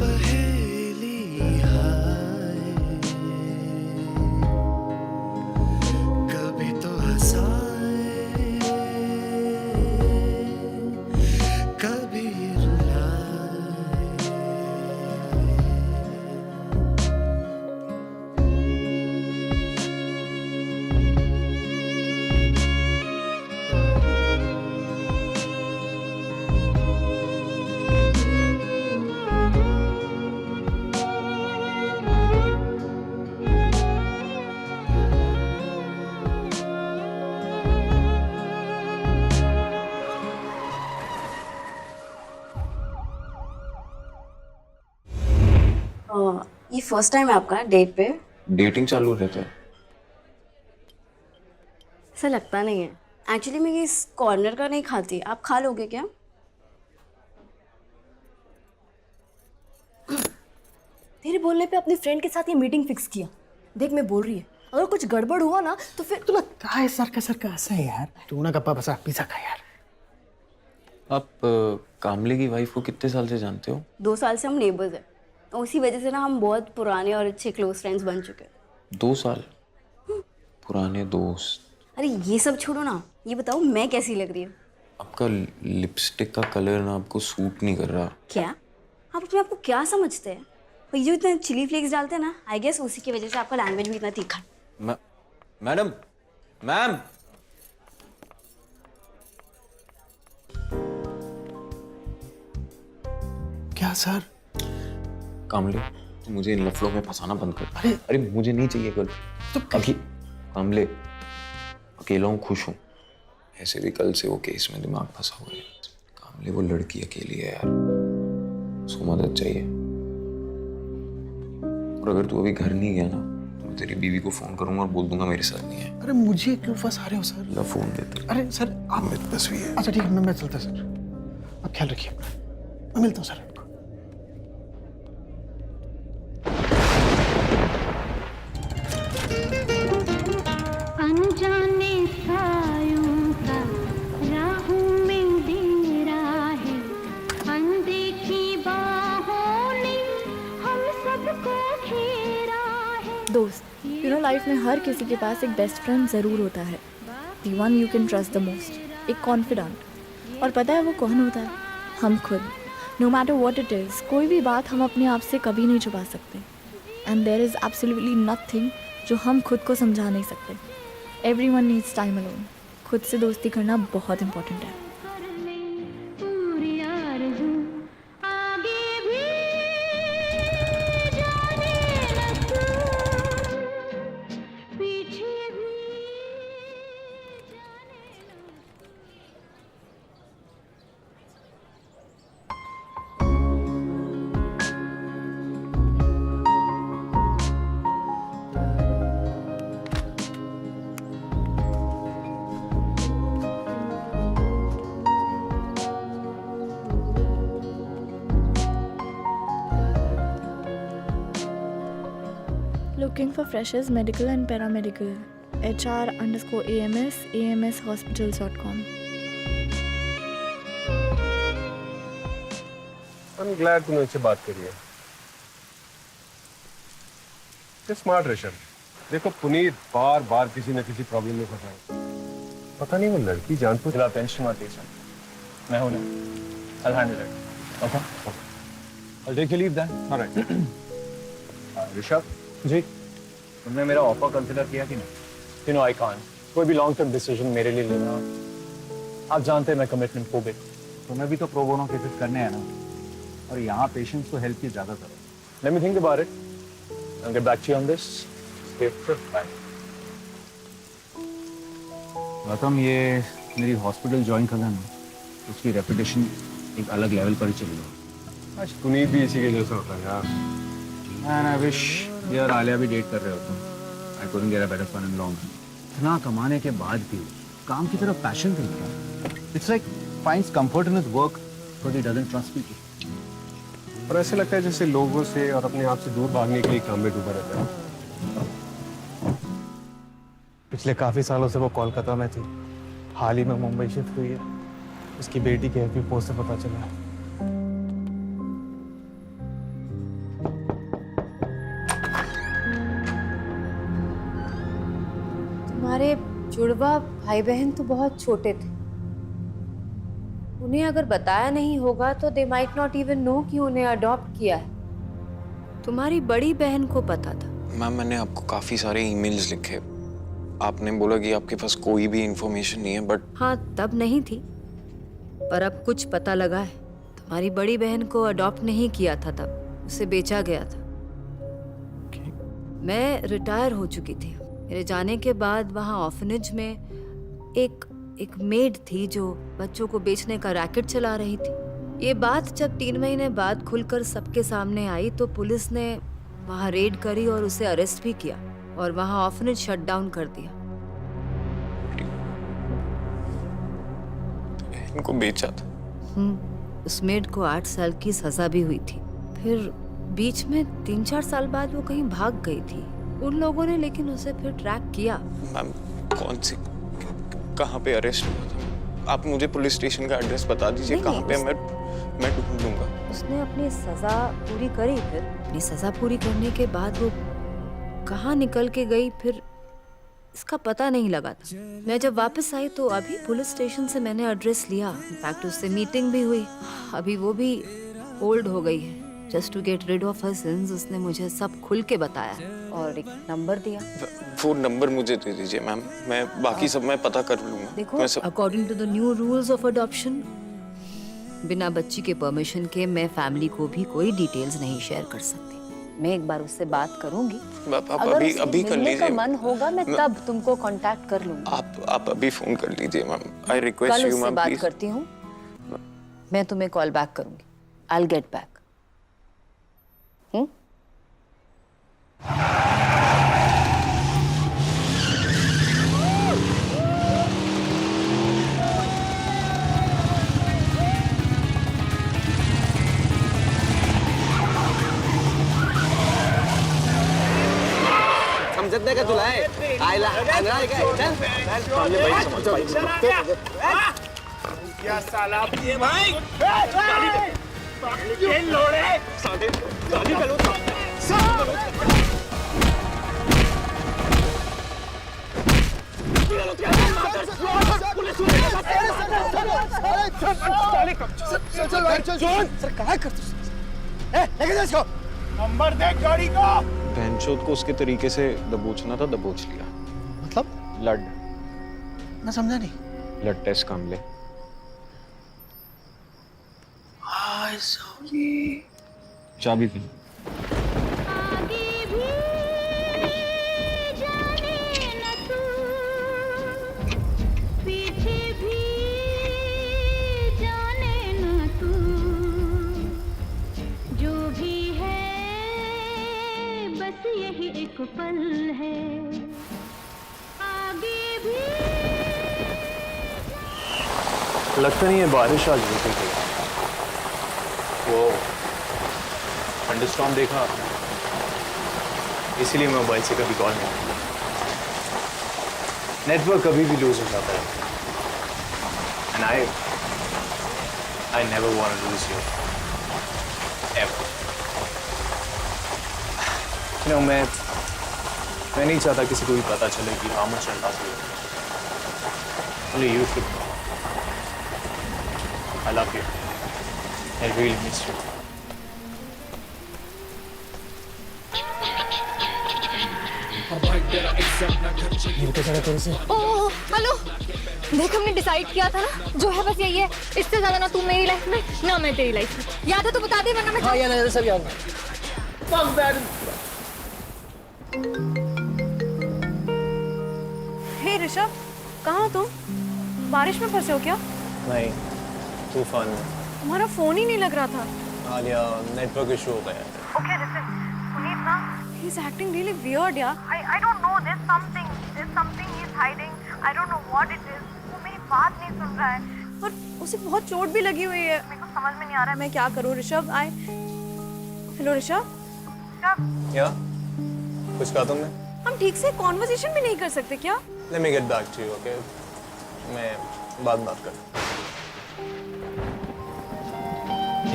पहेली हाय, कभी तो हंसाए, कभी रुलाए। ये फर्स्ट टाइम है आपका डेट पे? डेटिंग चालू रहता है। ऐसा लगता नहीं है। एक्चुअली मैं इस कॉर्नर का नहीं खाती, आप खा लोगे क्या? तेरे बोलने पे अपनी फ्रेंड के साथ ये मीटिंग फिक्स किया। देख मैं बोल रही है, अगर कुछ गड़बड़ हुआ ना तो फिर तुला काय सारखं असं आहे यार. तू ना गप्पा बसा, पिझ्झा खा यार. आप कामले की वाइफ को कितने साल से जानते हो? 2 साल से हम नेबर्स हैं, और उसी वजह से ना हम बहुत पुराने और अच्छे क्लोज फ्रेंड्स बन चुके हैं। 2 साल पुराने दोस्त। अरे ये सब छोड़ो ना, ये बताओ मैं कैसी लग रही हूँ? आपका लिपस्टिक का कलर ना आपको सूट नहीं कर रहा। क्या आप अपने आप को क्या समझते हैं? और ये जो इतना चिली फ्लेक्स डालते हैं ना, आई गेस उसी की वजह से आपका लैंग्वेज भी इतना तीखा। मैडम, मैम, क्या सर? कामले तो मुझे इन लफड़ों में फंसाना बंद कर। अरे मुझे नहीं चाहिए कल तो अभी। कामले अकेला हूँ, खुश हूँ। ऐसे भी कल से वो केस में दिमाग फंसा हुआ है। कामले वो लड़की अकेली है यार, उसको मदद चाहिए। और अगर तू अभी घर नहीं गया ना तो मैं तेरी बीवी को फोन करूंगा और बोल दूंगा मेरे साथ नहीं है। अरे मुझे क्यों फंसा रहे हो सर? ला फोन देता। अरे सर आप मेरी तस्वीर है। अच्छा ठीक है, मैं चलता सर. आप ख्याल रखिए अपना. मैं मिलता हूँ सर आपको. अनजाने सायों का राहों में डेरा है, अनदेखी बाहों ने हम सबको घेरा है। दोस्त, लाइफ में हर किसी के पास एक बेस्ट फ्रेंड ज़रूर होता है. The one you can trust the most, एक कॉन्फिडेंट. और पता है वो कौन होता है? हम खुद. No matter what it is, कोई भी बात हम अपने आप से कभी नहीं छुपा सकते. And there is absolutely nothing जो हम खुद को समझा नहीं सकते. Everyone needs time alone. खुद से दोस्ती करना बहुत इंपॉर्टेंट है. पूरी आरज़ू आगे भी जाने न तू, पीछे भी जाने न। Looking for freshers, medical and paramedical. HR_AMS, amshospitals.com. I'm glad तूने इससे बात करी है। स्मार्ट रेशम। देखो पुनीत बार बार किसी न किसी प्रॉब्लम में फंसा है। पता नहीं वो लड़की जानबूझ के टेंशन मत लीजिए। मैं हूं ना। I'll handle it. Okay. I'll take your leave then. All right. Rishabh जी, तुमने मेरा ऑफर कंसिडर किया कि नहीं? You know I can't. कोई भी लॉन्ग टर्म डिसीजन मेरे लिए लेना, आप जानते हैं मैं कमिटमेंट खो गई। तुम्हें भी तो प्रो बोनो केसेस करने हैं ना, और यहाँ पेशेंट्स को हेल्प की ज्यादा करो। Let me think about it. I'll get back to you on this. Bye. Gautam, ये मेरी हॉस्पिटल ज्वाइन करना ना, उसकी रेपुटेशन एक अलग लेवल पर ही चली गई। आज पुनीत भी इसी के जैसा होता है यार। And I wish ये और आलिया भी डेट कर रहे हो तुम। I couldn't get a better fun in long run. इतना कमाने के बाद भी काम की तरफ पैशन नहीं था। It's like finds comfort in his work because he doesn't trust people. और ऐसे लगता है जैसे लोगों से और अपने आप से दूर भागने के लिए काम में डूबा रहता है। पिछले काफी सालों से वो कोलकाता में थी, हाल ही में मुंबई शिफ्ट हुई है। उसकी बेटी के एफबी पोस्ट से पता चला। तुम्हारे जुड़वा भाई बहन तो बहुत छोटे थे, उन्हें अगर बताया नहीं होगा तो they might not even know कि उन्हें अडॉप्ट किया है। तुम्हारी बड़ी बहन को पता था। मैम मैंने आपको काफी सारे ईमेल्स लिखे, आपने बोला कि आपके पास कोई भी इंफॉर्मेशन नहीं है, बट हाँ तब नहीं थी, पर अब कुछ पता लगा है। तुम्हारी बड़ी बहन को अडॉप्ट नहीं किया था, तब उसे बेचा गया था। मैं रिटायर हो चुकी थी। मेरे जाने के बाद वहाँ ऑर्फनेज में एक मेड थी जो बच्चों को बेचने का रैकेट चला रही थी। ये बात जब 3 महीने बाद खुलकर सबके सामने आई तो पुलिस ने वहाँ रेड करी और उसे अरेस्ट भी किया और वहाँ ऑर्फनेज शट डाउन कर दिया। इनको बेचा था। उस मेड को 8 साल की सजा भी हुई थी। फिर बीच में 3-4 साल बाद वो कहीं भाग गई थी। उन लोगों ने लेकिन उसे फिर ट्रैक किया। मैम कौन सी, कहाँ पे अरेस्ट हुआ था? आप मुझे पुलिस स्टेशन का एड्रेस बता दीजिए, कहाँ पे मैं ढूंढ लूंगा। उसने अपनी सजा पूरी करी, फिर अपनी सजा पूरी करने के बाद वो कहाँ निकल के गई फिर इसका पता नहीं लगा था। मैं जब वापस आई तो अभी पुलिस स्टेशन से मैंने एड्रेस लिया। इनफैक्ट उससे मीटिंग भी हुई। अभी वो भी ओल्ड हो गई है। Just to get rid of her since उसने मुझे सब खुल के बताया और एक नंबर दिया। वो नंबर मुझे दे दीजिए मैम, मैं बाकी सब मैं पता कर लूंगा। देखो, according to the new rules of adoption, बिना बच्ची के परमिशन के मैं फैमिली को भी कोई डिटेल्स नहीं शेयर कर सकती। मैं एक बार उससे बात करूंगी। अभी अभी कर लीजिए। मन होगा मैं तब तुमको कांटेक्ट कर लूंगी। आप अभी फोन कर लीजिए ma'am. I request you ma'am, बात प्लीज। करती हूँ, मैं तुम्हें कॉल बैक करूंगी। I will get back. समझते का तुला है आयला आयला चल सामने भाई समझ क्या साला ये भाई ये लोड़े साले गाली चलो नंबर दे गाड़ी का। बहनचोद को उसके तरीके से दबोचना था, दबोच लिया। मतलब ब्लड, मैं समझा नहीं। ब्लड टेस्ट काम ले। चाबी थी। आगे भी जाने न तू, पीछे भी जाने न तू, जो भी है बस यही एक पल है। आगे भी लगता नहीं है बारिश आज रुकेगी। वो थंडरस्टॉर्म देखा, इसीलिए मैं मोबाइल से कभी कॉल नहीं करता। नेटवर्क कभी भी लूज हो जाता है। And I never want to lose you ever. You know मैं नहीं चाहता किसी को भी पता चले कि how much I love you. Only you should know I love you. I really miss you. Oh hello, देख हमने डिसाइड किया था ना, जो है बस यही है। इससे ज्यादा ना तू मेरी लाइफ में ना मैं तेरी लाइफ में। याद है तो बता दे, वरना मैं हाँ यार सब याद हे ऋषभ, कहाँ हो तुम? बारिश में फंसे हो क्या? नहीं, तूफान में। तुम्हारा फोन ही नहीं लग रहा था। आलिया, नेटवर्क इशू हो गया। Okay, listen, Puneet na, he's acting really weird, yeah. I don't know, there's something he's hiding. I don't know what it is. वो मेरी बात नहीं सुन रहा है और उसे बहुत चोट भी लगी हुई है। मेरे को समझ में नहीं आ रहा है मैं क्या करूँ। ऋषभ, हेलो ऋषभ। क्या? कुछ कहा तुमने? हम ठीक से कॉन्वर्सेशन भी नहीं कर सकते क्या? Let me get back to you, okay? मैं बाद में बात करूँ।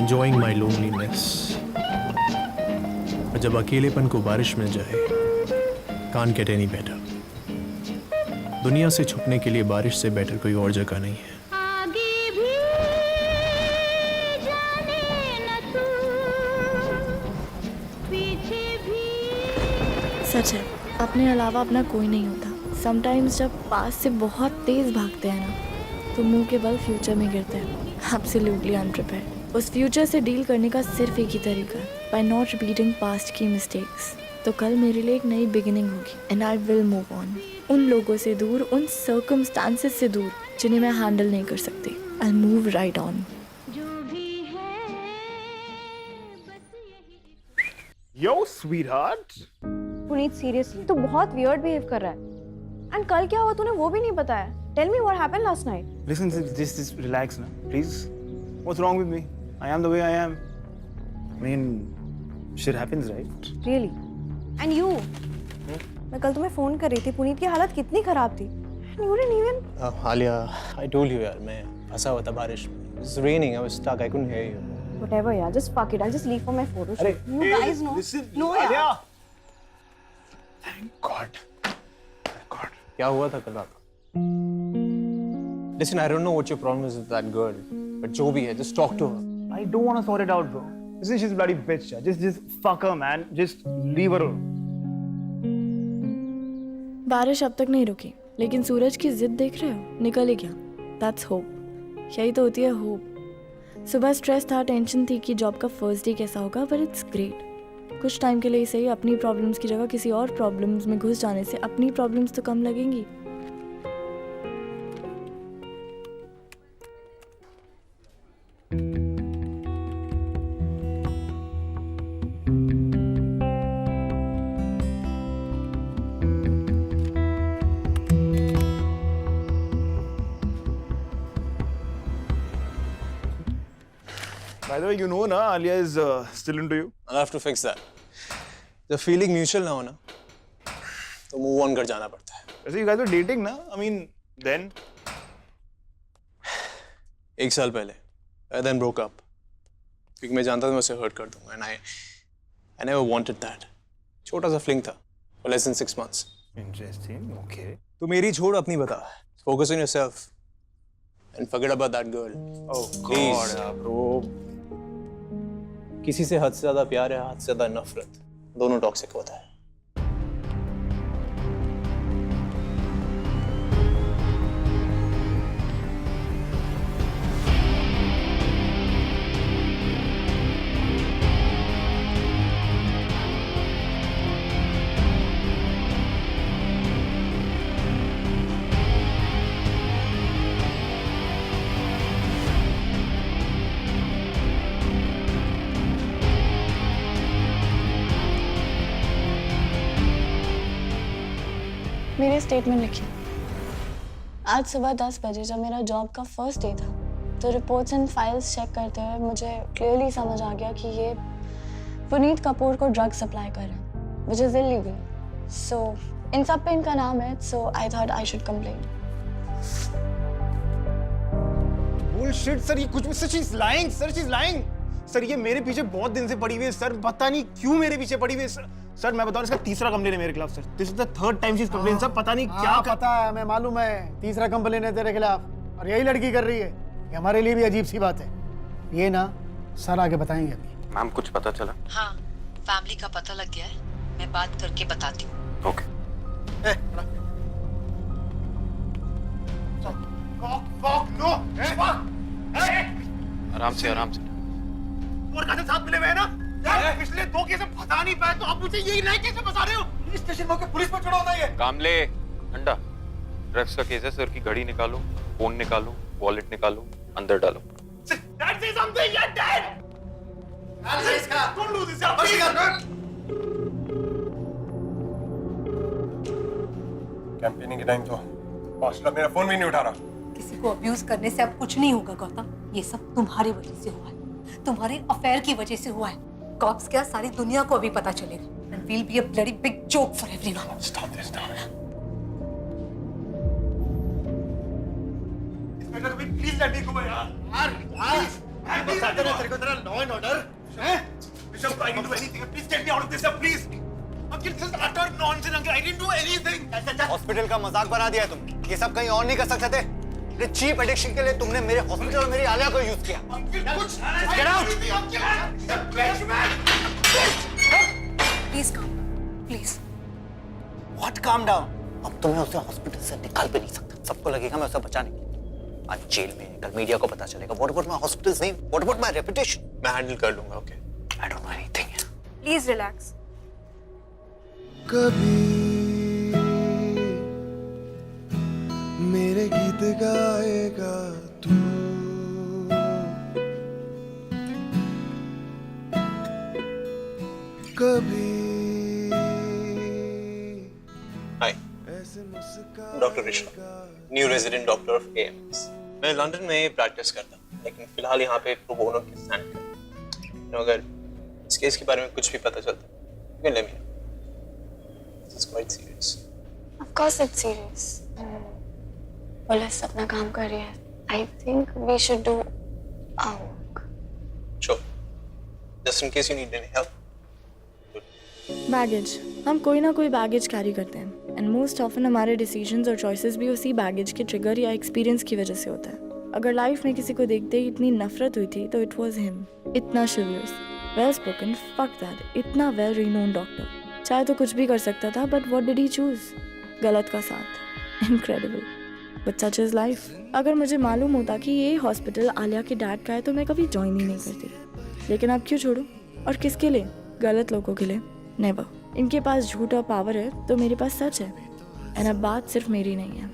Enjoying my loneliness. जब अकेलेपन को बारिश मिल जाए, can't get any better. दुनिया से छुपने के लिए बारिश से बेटर कोई और जगह नहीं है। आगे भी जाने न तू, पीछे भी। सच है, अपने अलावा अपना कोई नहीं होता। समटाइम्स जब पास से बहुत तेज भागते हैं ना, तो मुंह के बल फ्यूचर में गिरते हैं, एब्सोल्युटली अनप्रिपेयर्ड। उस फ्यूचर से डील करने का सिर्फ एक ही तरीका है, बाय नॉट रिपीटिंग पास्ट की मिस्टेक्स। तो कल मेरे लिए एक नई बिगिनिंग होगी and I will move on. उन लोगों से दूर, उन सर्कमस्टांसेस से दूर जिन्हें मैं हैंडल नहीं कर सकती। I move right on. जो भी है बस यही। Yo, sweetheart. पुनीत सीरियसली तू बहुत वियर्ड बिहेव कर रहा है। एंड कल क्या हुआ तूने वो भी नहीं बताया। Tell me what happened last night. Listen, just relax now, please. What's wrong with me? I am the way I am. I mean, shit happens, right? Really and you मैं कल तुम्हें फोन कर रही थी, पुनीत की हालत कितनी खराब थी। And you didn't even Alia, I told you यार, मैं फंसा हुआ था बारिश में। It's raining, I was stuck, I couldn't hear you. Whatever यार, just fuck it. I just leave for my photo shoot. You guys no no यार। Thank God. क्या हुआ था कल रात? Listen, I don't know what your problem is with that girl, but जो भी है, just talk to her. I don't want to sort it out, bro. Listen, she's a bloody bitch. Yeah. Just fuck her, man. Just leave her alone. बारिश अब तक नहीं रुकी, लेकिन सूरज की जिद देख रहे हो, निकल ही गया। That's hope. यही तो होती है होप। सुबह स्ट्रेस था, टेंशन थी कि जॉब का फर्स्ट डे कैसा होगा, पर इट्स ग्रेट। कुछ टाइम के लिए सही, अपनी प्रॉब्लम्स की जगह किसी और प्रॉब्लम्स में घुस जाने से अपनी प्रॉब्लम्स तो कम लगेंगी। By the way, you know, na, Alia is still into you. I'll have to fix that. जब feeling mutual ना हो ना, तो move on कर जाना पड़ता है। वैसे you guys were dating, na? I mean, then. 1 साल पहले, I then broke up, क्योंकि मैं जानता था मैं उसे hurt कर दूँगा, and I never wanted that. छोटा सा fling था, for less than 6 months. Interesting. Okay. तो मेरी छोड़ अपनी बता, focus on yourself, and forget about that girl. Oh Please. God, bro. किसी से हद से ज्यादा प्यार है, हद से ज्यादा नफरत, दोनों टॉक्सिक होता है। मेरे स्टेटमेंट लिखिए। आज सुबह 10 बजे जब मेरा जॉब का फर्स्ट डे था, तो रिपोर्ट्स एंड फाइल्स चेक करते हुए मुझे क्लियरली समझ आ गया कि ये पुनीत कपूर को ड्रग सप्लाई कर रहे हैं, व्हिच इज इलीगल। सो इन सब पे इनका नाम है, so I thought I should complain. Bullshit, sir. ये कुछ भी sir, she's lying. Sir, she's lying. Sir ये मेरे पीछे बहुत दिन से पड़ी हुई है सर, पता नहीं क्यों मेरे पीछे पड़ी हुई है सर। सर मैं बताऊं, इसका तीसरा कंप्लेन है मेरे खिलाफ sir. This is the third time she is complain sir. पता नहीं क्या पता है, मैं मालूम है, तीसरा कंप्लेन है तेरे खिलाफ, और यही लड़की कर रही है। ये हमारे लिए भी अजीब सी बात है। ये ना सर आगे बताएंगे अभी। मैम कुछ पता चला? हाँ, फैमिली का पता लग गया है, मैं बात करके बताती हूँ। ओके। आराम से आराम से। और का साथ मिले हुए हैं ना यार, पिछले 2 केस में फंसा नहीं पाए, तो आप मुझे ये नए केस में फंसा रहे हो। पुलिस स्टेशन में पुलिस पर चढ़ा होता है ये। कामले, अंडा, ड्रग्स का केस है सर की घड़ी निकालो, फोन निकालो, वॉलेट निकालो, अंदर डालो। That says something, you're dead. Don't do this, यार। कैंपेनिंग के टाइम तो मास्टर मेरा फोन भी नहीं उठा रहा। किसी को अब्यूज करने से अब कुछ नहीं होगा गौतम, ये सब तुम्हारी वजह से हुआ है, तुम्हारे अफेयर की वजह से हुआ है। कॉप्स क्या, सारी दुनिया को अभी पता चलेगा, and we'll be a bloody big joke for everyone. Stop this now. Inspector please let me go यार। मैं बताता ना तेरे को, तेरा लॉ एंड ऑर्डर हैं? Bishop, I can do anything. Please get me out of this, sir, please. Uncle, this is utter nonsense, uncle. I didn't do anything. Hospital का मजाक बना दिया है तुमने। ये सब कहीं और नहीं कर सकते थे। ये चीप एडिक्शन के लिए तुमने मेरे हॉस्पिटल और मेरी आलिया को यूज किया। Get out! प्लीज काम प्लीज। What calm down? अब तुम्हें उसे हॉस्पिटल से निकाल भी नहीं सकता। सबको लगेगा मैं उसे बचाने के लिए। आज जेल में, कल मीडिया को पता चलेगा। What about my hospital's name? What about my reputation? मैं हैंडल कर लूंगा, okay? I don't know anything. Please relax. कभी मेरे गीत गाएगा तू, कभी hi, doctor Rishabh, new resident doctor of AMS। मैं लंदन में प्रैक्टिस करता हूँ, लेकिन फिलहाल यहाँ पे प्रो बोनो के स्टैंड कर। अगर इस केस के बारे में कुछ भी पता चलता है, you can let me know. It's quite serious. Of course it's serious. Police अपना काम कर रही है. I think we should do our work. Sure. Just in case you need any help. Baggage, हम कोई ना कोई बैगेज कैरी करते हैं एंड मोस्ट ऑफन हमारे डिसीजंस और चॉइसेस भी उसी बैगेज के ट्रिगर या एक्सपीरियंस की वजह से होता है। अगर लाइफ में किसी को देखते ही इतनी नफरत हुई थी तो इट वाज हिम। इतना शिवियस, वेल स्पोकन, फक दैट, इतना वेल रिनोन डॉक्टर, चाहे तो कुछ भी कर सकता था, but what did he choose? गलत का साथ। Incredible, but such is life. अगर मुझे मालूम होता कि ये हॉस्पिटल आलिया के डैड का है तो मैं कभी ज्वाइन ही नहीं करती। लेकिन अब क्यों छोड़ूं? और किसके लिए? गलत लोगों के लिए? नेवर। इनके पास झूठ और पावर है तो मेरे पास सच है, एंड अब बात सिर्फ मेरी नहीं है।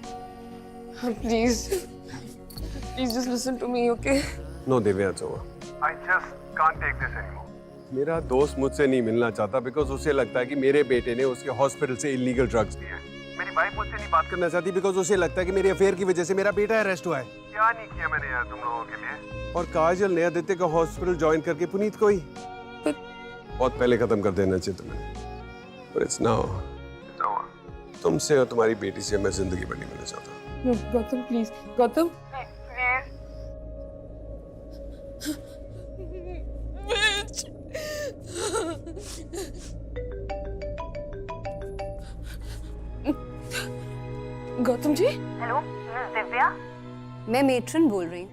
Please just listen to me, okay? No, Divya, it's over. I just can't take this anymore. मेरा दोस्त मुझसे नहीं मिलना चाहता बिकॉज उसे लगता है कि मेरे बेटे ने उसके हॉस्पिटल से इलीगल ड्रग्स दिए हैं। मेरी वाइफ मुझसे नहीं बात करना चाहती बिकॉज उसे लगता है कि मेरे अफेयर की वजह से मेरा बेटा अरेस्ट हुआ है। क्या नहीं किया मैंने यार तुम लोगों के लिए। और काजल ने आदित्य का हॉस्पिटल ज्वाइन करके पुनीत को ही बहुत पहले खत्म कर देना चाहिए तुम्हें। But it's now. तुमसे और तुम्हारी बेटी से मैं जिंदगी भर नहीं मिलना चाहता। Gautam please, Gautam Gautam ji. Hello, miss Divya. मैं मेट्रन बोल रही हूँ।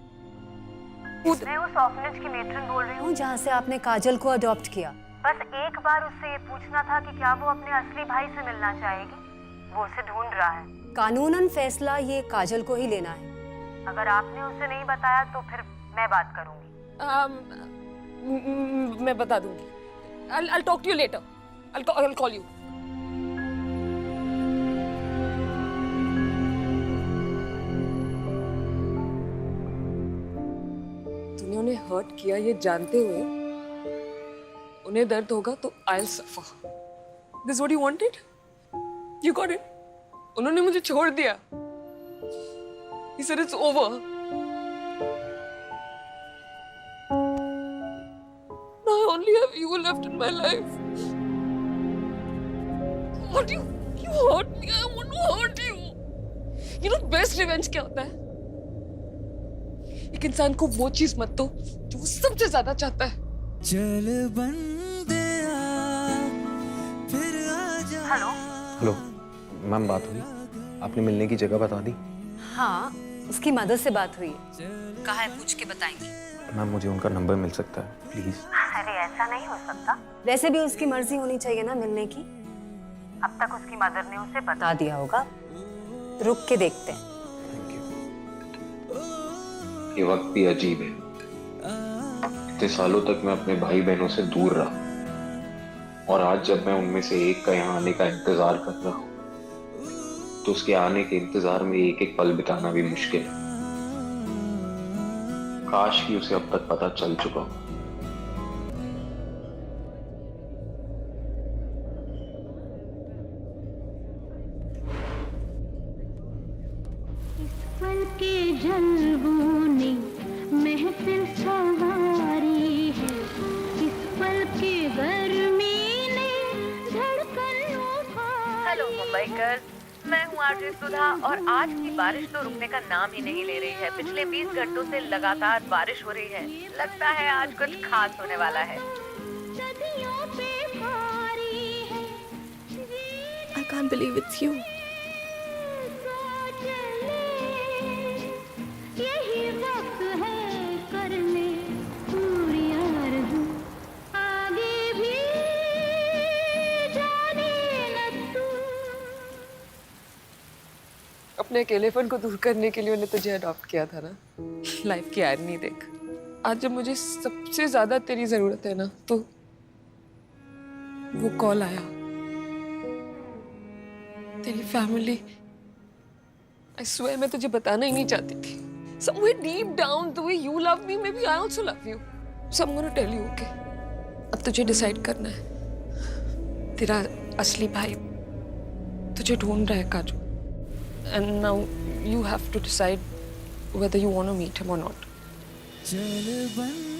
मैं उस ऑर्फनेज की मेट्रन बोल रही हूँ जहाँ से आपने काजल को अडॉप्ट किया। बस एक बार उससे ये पूछना था कि क्या वो अपने असली भाई से मिलना चाहेगी। वो उसे ढूंढ रहा है। कानूनन फैसला ये काजल को ही लेना है। अगर आपने उसे नहीं बताया तो फिर मैं बात करूंगी। मैं बता दूंगी। I'll talk to you later. I'll call you. तूने उन्हें हर्ट किया ये जानते हुए उन्हें दर्द होगा तो I'll suffer. This what you wanted? You got it. उन्होंने मुझे छोड़ दिया. He said it's over. Now I only have you left in my life. What you hurt me? I want to hurt you. You know best revenge क्या होता है? एक इंसान को वो चीज मत दो जो वो सबसे ज्यादा चाहता है। चल बंदिया फिर आजा। हेलो मैम, बात हुई? आपने मिलने की जगह बता दी? हाँ, उसकी मदद से बात हुई है। कहा है पूछ के बताएंगे। मैम मुझे उनका नंबर मिल सकता है प्लीज? अरे ऐसा नहीं हो सकता। वैसे भी उसकी मर्जी होनी चाहिए ना मिलने की। अब तक उसकी मदर ने उसे बता दिया होगा। रुक के देखते हैं। ये वक्त भी अजीब है। इतने सालों तक मैं अपने भाई बहनों से दूर रहा और आज जब मैं उनमें से एक का यहाँ आने का इंतजार कर रहा हूँ तो उसके आने के इंतजार में एक एक पल बिताना भी मुश्किल है। काश कि उसे अब तक पता चल चुका हो। पल के जलवों ने महफिल सवारी है। इस पल के गर्मी ने धड़कन उठाई। हेलो मुंबई गर्ल्स, मैं हूँ आरजे सुधा और आज की बारिश तो रुकने का नाम ही नहीं ले रही है। पिछले 20 घंटों से लगातार बारिश हो रही है। लगता है आज कुछ खास होने वाला है। सदियों पे भारी है can't believe it's you. यही वक्त है कर ले पूरी आरज़ू आगे भी जाने न तू। अपने अकेलेपन को दूर करने के लिए उन्हें तुझे अडॉप्ट किया था ना। लाइफ की आयरनी देख, आज जब मुझे सबसे ज्यादा तेरी जरूरत है ना, तो वो कॉल आया। तेरी फैमिली, I swear मैं तुझे बताना ही नहीं चाहती थी। Somewhere deep down, the way you love me, maybe I also love you. So I'm gonna tell you, okay? अब तुझे डिसाइड करना है। तेरा असली भाई तुझे ढूंढ रहा है काजू। And now you have to decide whether you want to meet him or not. चल बन